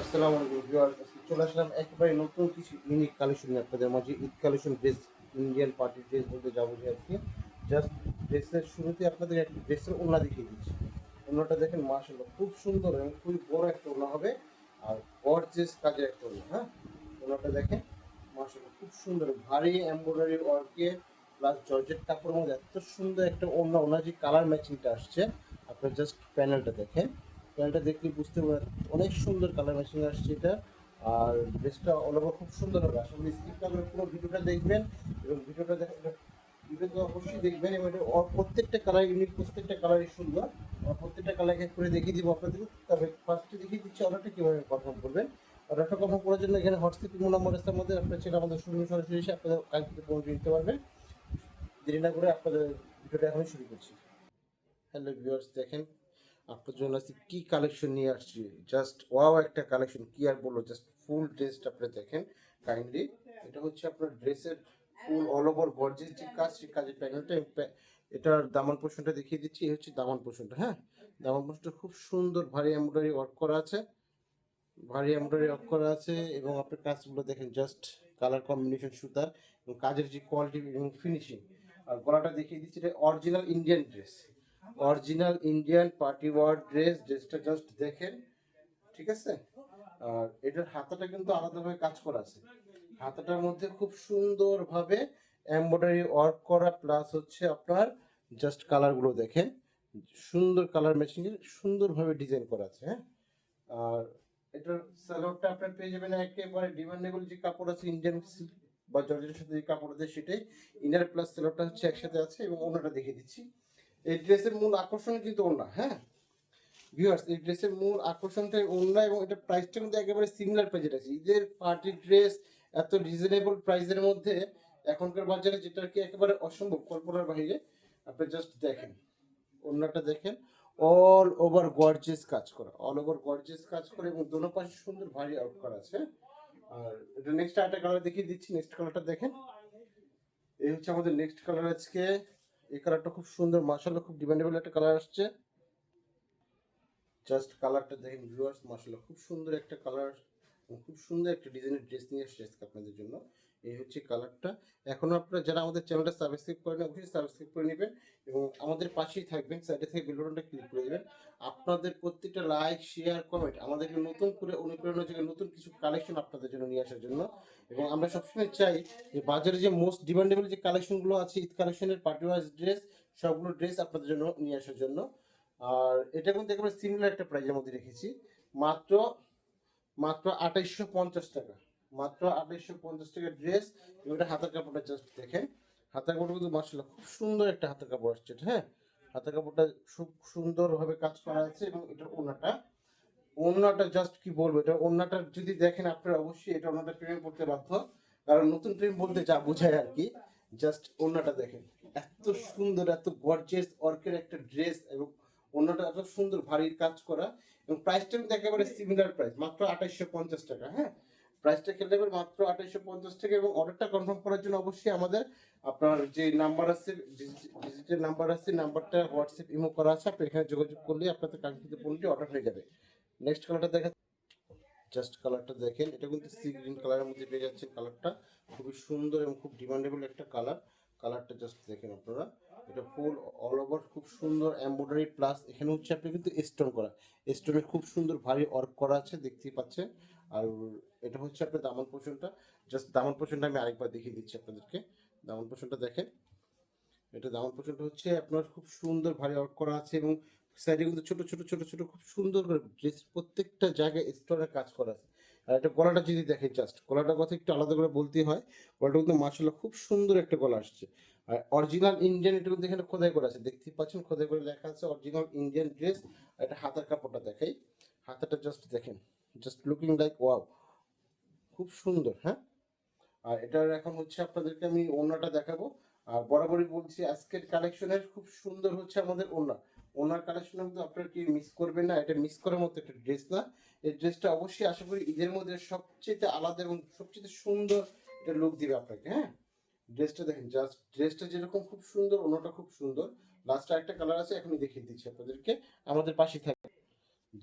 আসসালামু আলাইকুম ভিউয়ার্স, চলে আসলাম একেবারে নতুন কিছু ইউনিক কালেকশন নিয়ে আপনাদের মাঝে। Eid collection dress, Indian party dress বলতে যাবো যে আজকে জাস্ট ড্রেসের শুরুতে আপনাদের একটা ড্রেসের ওড়না দেখিয়ে দিচ্ছি। ওড়নাটা দেখেন মাশাআল্লাহ খুব সুন্দর এবং খুবই বড় একটা ওড়না হবে, আর গর্জিয়াস কাজের একটা ওড়না। হ্যাঁ, ওড়নাটা দেখেন মাশাআল্লাহ খুব সুন্দর ভারী এমব্রয়ডারি ওয়ার্কে প্লাস জর্জেট কাপড়ের মধ্যে এত সুন্দর একটা ওড়না। ওনার যে কালার ম্যাচিংটা আসছে, আপনার জাস্ট প্যানেলটা দেখেন, প্যান্টটা দেখলে বুঝতে পারেন অনেক সুন্দর কালার ম্যাচিং আসছে এটা। আর ড্রেসটা অল ওভার খুব সুন্দর হবে। আশা করি স্কিপ না করে পুরো ভিডিওটা দেখবেন, এবং ভিডিওটা ভিডিও তো অবশ্যই দেখবেন। এবং এটা প্রত্যেকটা কালার ইউনিক, প্রত্যেকটা কালারই সুন্দর। প্রত্যেকটা কালার এক করে দেখিয়ে দিব আপনাদের। তবে ফার্স্টে দেখিয়ে দিচ্ছি অর্ডারটা কীভাবে কনফার্ম করবেন। অর্ডারটা কনফার্ম করার জন্য এখানে হোয়াটসঅ্যাপ ইমো নাম্বার আছে আমাদের, আপনার ছেলে আমাদের শোরুমে সরাসরি এসে আপনাদের কাছ থেকে পৌঁছে দিতে পারবেন। দেরি না করে আপনাদের ভিডিওটা এখনই শুরু করছি। হ্যালো ভিউয়ার্স, দেখেন আপনার জন্য আজকে কি কালেকশন নিয়ে আসছি। জাস্ট ওয়াও একটা কালেকশন, কি আর বলবো। জাস্ট ফুল ড্রেসটা আপনি দেখেন কাইন্ডলি। এটা হচ্ছে আপনার ড্রেসের ফুল অল ওভার গর্জিয়াস যে কাজ, সেই কাজের প্যানেলটা। এটার দামান পোর্শনটা দেখিয়ে দিচ্ছি। এই হচ্ছে দামান পোর্শনটা। হ্যাঁ, দামান পোর্শনটা খুব সুন্দর ভারী এমব্রয়ডারি ওয়ার্ক করা আছে, ভারী এমব্রয়ডারি ওয়ার্ক করা আছে। এবং আপনার কাজগুলো দেখেন জাস্ট কালার কম্বিনেশন সুতার, এবং কাজের যে কোয়ালিটি এবং ফিনিশিং। আর গলাটা দেখিয়ে দিচ্ছি, এটা original Indian dress, original Indian party war dress. ড্রেসটা জাস্ট দেখেন, ঠিক আছে। আর এটার হাতাটা কিন্তু আলাদাভাবে কাজ করা আছে। হাতাটার মধ্যে খুব সুন্দরভাবে এমব্রয়ডারি ওয়ার্ক করা, প্লাস হচ্ছে আপনার জাস্ট কালারগুলো দেখেন, সুন্দর কালার ম্যাচিংয়ে সুন্দরভাবে ডিজাইন করা আছে। হ্যাঁ, আর এটার সালোয়ারটা আপনার পেয়ে যাবেন একেবারে ডিমান্ডেবল যে কাপড় আছে ইন্ডিয়ান সিল্ক বা জর্জেটের সাথে যে কাপড় আছে সেটাই। ইনার প্লাস সালোয়ারটা হচ্ছে একসাথে আছে। এবং ওনাটা দেখিয়ে দিচ্ছি। এই ড্রেসের মূল আকর্ষণ কিন্তু ওড়না। হ্যাঁ ভিউয়ার্স, এই ড্রেসের মূল আকর্ষণটাই ওড়না, এবং এটা প্রাইসটা কিন্তু একেবারে সিমিলার প্রাইসে আছে। ঈদের পার্টি ড্রেস এত রিজনেবল প্রাইসের মধ্যে এখনকার বাজারে, যেটা কি একেবারে অসম্ভব, কল্পনার বাইরে। আপনি জাস্ট দেখেন ওড়নাটা দেখেন, অল ওভার গর্জিয়াস কাজ করা, অল ওভার গর্জিয়াস কাজ করে, এবং দোনো পাশে সুন্দর ভারী আউট করা আছে। আর এটা নেক্সট আরেকটা কালার দেখিয়ে দিচ্ছি। নেক্সট কালারটা দেখেন, এই হচ্ছে আমাদের নেক্সট কালার আজকে। এই কালারটা খুব সুন্দর মাশাআল্লাহ, খুব ডিমান্ডেবল একটা কালার আসছে। জাস্ট কালারটা দেখেন ভিউয়ার্স, মাশাআল্লাহ খুব সুন্দর একটা কালার, খুব সুন্দর একটা ডিজাইনের ড্রেস নিয়ে এসেছে আজকে আপনাদের জন্য। এই হচ্ছে কালারটা। এখনো আপনারা যারা আমাদের চ্যানেলটা সাবস্ক্রাইব করেন, অবশ্যই সাবস্ক্রাইব করে নেবেন, এবং আমাদের পাশেই থাকবেন। সাইডে থেকে বেল বাটনটা ক্লিক করে দেবেন। আপনাদের প্রত্যেকটা লাইক, শেয়ার, কমেন্ট আমাদেরকে নতুন করে অনুপ্রেরণা যোগায়, নতুন কিছু কালেকশন আপনাদের জন্য নিয়ে আসার জন্য। এবং আমরা সবসময় চাই যে বাজারে যে মোস্ট ডিমান্ডেবল যে কালেকশনগুলো আছে, ঈদ কালেকশনের পার্টি ওয়ার ড্রেস, সবগুলো ড্রেস আপনাদের জন্য নিয়ে আসার জন্য। আর এটা কিন্তু একেবারে সিমিলার একটা প্রাইজের মধ্যে রেখেছি। মাত্র মাত্র 2850 টাকা, মাত্র 2850 টাকা ড্রেস। এবং এটা হাতের কাপড়টা জাস্ট দেখেন, হাতের কাপড়টা কিন্তু মার্শাল্লাহ খুব সুন্দর একটা হাতের কাপড় আসছে এটা। হ্যাঁ, হাতের কাপড়টা খুব সুন্দরভাবে কাজ করা আছে। এবং এটার ওড়নাটা, ওড়নাটা জাস্ট কি বলবো, এটা ওড়নাটা যদি দেখেন আপনারা অবশ্যই এটা ওড়নাটা প্রেমে পড়তে বাধ্য। কারণ নতুন প্রেম বলতে যা বোঝায় আর কি। জাস্ট ওড়নাটা দেখেন, এত সুন্দর, এত গর্জিয়াস অর্কের একটা ড্রেস, এবং ওড়নাটা এত সুন্দর ভারী কাজ করা। এবং প্রাইসটা কিন্তু একেবারে সিমিলার প্রাইস, মাত্র 2850 টাকা। হ্যাঁ, প্রাইসটা খেলতে পারে মাত্র 2850 টাকা। এবং অর্ডারটা কনফার্ম করার জন্য অবশ্যই আমাদের আপনার যে নাম্বার আছে, ডিজিটাল নাম্বার আছে, নাম্বারটা হোয়াটসঅ্যাপ ইমো করা আছে, আপনি এখানে যোগাযোগ করলে আপনাদের কাঙ্ক্ষিত পণ্যটি অর্ডার হয়ে যাবে। নেক্সট কালারটা দেখা, জাস্ট কালারটা দেখেন, এটা কিন্তু সি গ্রিন কালারের মধ্যে পেয়ে যাচ্ছেন। কালারটা খুবই সুন্দর এবং খুব ডিমান্ডেবল একটা কালার। কালারটা জাস্ট দেখেন আপনারা, এটা ফুল অল ওভার খুব সুন্দর এমব্রয়ডারি, প্লাস এখানে হচ্ছে আপনি কিন্তু স্টোন করা, স্টোনে খুব সুন্দর ভারী ওয়ার্ক করা আছে, দেখতেই পাচ্ছেন। আর এটা হচ্ছে আপনার দামান পোর্শনটা। জাস্ট দামান পোর্শনটা আমি আরেকবার দেখিয়ে দিচ্ছি আপনাদেরকে। দামান পোর্শনটা দেখেন, এটা দামান পোর্শনটা হচ্ছে আপনার খুব সুন্দর ভারী ওয়ার্ক করা আছে, এবং সাইডে কিন্তু ছোট ছোট ছোট ছোট খুব সুন্দর করে ড্রেস প্রত্যেকটা জায়গায় স্টোনের কাজ করা আছে। আর এটা গলাটা যদি দেখে, জাস্ট গলাটার কথা একটু আলাদা করে বলতেই হয়। গলাটা কিন্তু মার্শাল্লাহ খুব সুন্দর একটা গলা আসছে। আর অরিজিনাল ইন্ডিয়ান, এটা কিন্তু এখানে খোদাই করা আছে, দেখতেই পাচ্ছেন খোদাই করে লেখা আছে অরিজিনাল ইন্ডিয়ান ড্রেস। আর এটা হাতার কাপড়টা দেখাই, হাতাটা জাস্ট দেখেন, জাস্ট লুকিং লাইক ওয়াও, খুব সুন্দর। হ্যাঁ, আর এটার এখন হচ্ছে আপনাদেরকে আমি ওড়নাটা দেখাবো। আর বরাবরই বলছি আজকের কালেকশনের খুব সুন্দর হচ্ছে আমাদের ওড়না। ওড়নার কালেকশন কিন্তু আপনারা কি মিস করবেন না, এটা মিস করার মতো একটা ড্রেস না। এই ড্রেসটা অবশ্যই আশা করি ঈদের মধ্যে সবচেয়ে আলাদা এবং সবচেয়ে সুন্দর এটা লুক দিবে আপনাকে। হ্যাঁ, ড্রেসটা দেখেন, জাস্ট ড্রেসটা যেরকম খুব সুন্দর, ওড়নাটা খুব সুন্দর। লাস্ট একটা কালার আছে, এখনই দেখিয়ে দিচ্ছি আপনাদেরকে, আমাদের পাশে থাকে।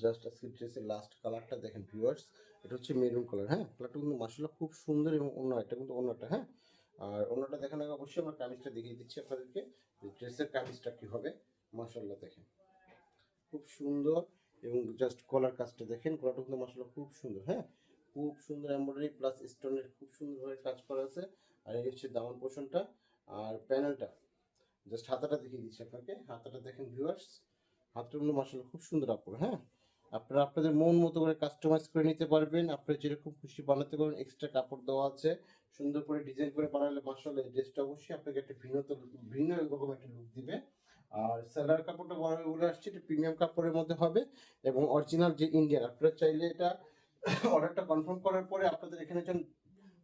জাস্ট আজকে ড্রেসের লাস্ট কালারটা দেখেন ভিউয়ার্স, এটা হচ্ছে মেরুন কালার। হ্যাঁ, কালারটা কিন্তু মার্শাল্লাহ খুব সুন্দর, এবং অন্য একটা কিন্তু অন্যটা, হ্যাঁ, আর অন্যটা দেখার আগে অবশ্যই আমরা কামিজটা দেখিয়ে দিচ্ছি আপনাদেরকে, ড্রেসের কামিজটা কি হবে। মার্শাল্লাহ দেখেন খুব সুন্দর, এবং জাস্ট কলার কাজটা দেখেন, কলারটা কিন্তু মার্শাল্লাহ খুব সুন্দর। হ্যাঁ, খুব সুন্দর এমব্রয়ডারি প্লাস স্টোনের খুব সুন্দরভাবে কাজ করা আছে। আর এই হচ্ছে দামান পোর্শনটা, আর প্যানেলটা জাস্ট হাতাটা দেখিয়ে দিচ্ছি আপনাকে, হাতাটা দেখেন ভিউয়ার্স, হাতটা কিন্তু মার্শাল্লাহ খুব সুন্দর আপনার। হ্যাঁ, আপনারা আপনাদের মন মতো করে কাস্টমাইজ করে নিতে পারবেন, আপনারা যেরকম খুশি বানাতে পারবেন। এক্সট্রা কাপড় দেওয়া আছে, সুন্দর করে ডিজাইন করে বানালে মার্শাল্লাহ এই ড্রেসটা অবশ্যই আপনাকে একটা ভিন্ন রকম একটা লুক দিবে। আর সেলার কাপড়টা বলে আসছে, এটা প্রিমিয়াম কাপড়ের মধ্যে হবে, এবং অরিজিনাল যে ইন্ডিয়ান। আপনারা চাইলে এটা অর্ডারটা কনফার্ম করার পরে আপনাদের এখানে যখন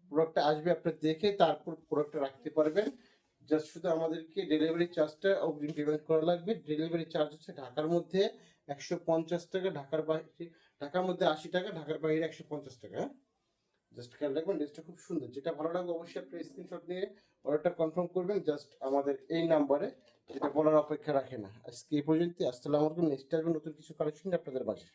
প্রোডাক্টটা আসবে, আপনারা দেখে তারপর প্রোডাক্টটা রাখতে পারবেন। জাস্ট শুধু আমাদেরকে ডেলিভারি চার্জটা অগ্রিম পেমেন্ট করা লাগবে। ডেলিভারি চার্জ হচ্ছে ঢাকার মধ্যে 150 টাকা, ঢাকার বাইরে, ঢাকার মধ্যে 80 টাকা, ঢাকার বাইরে 150 টাকা। হ্যাঁ, জাস্ট খেয়াল রাখবেন, ড্রেসটা খুব সুন্দর। যেটা ভালো লাগবে অবশ্যই আপনি স্ক্রিনশট নিয়ে অর্ডারটা কনফার্ম করবেন, জাস্ট আমাদের এই নাম্বারে, যেটা বলার অপেক্ষা রাখে না। আজকে এই পর্যন্ত। আসসালামু আলাইকুম। নেক্সট টাইম নতুন কিছু কালেকশন আপনাদের মাঝে।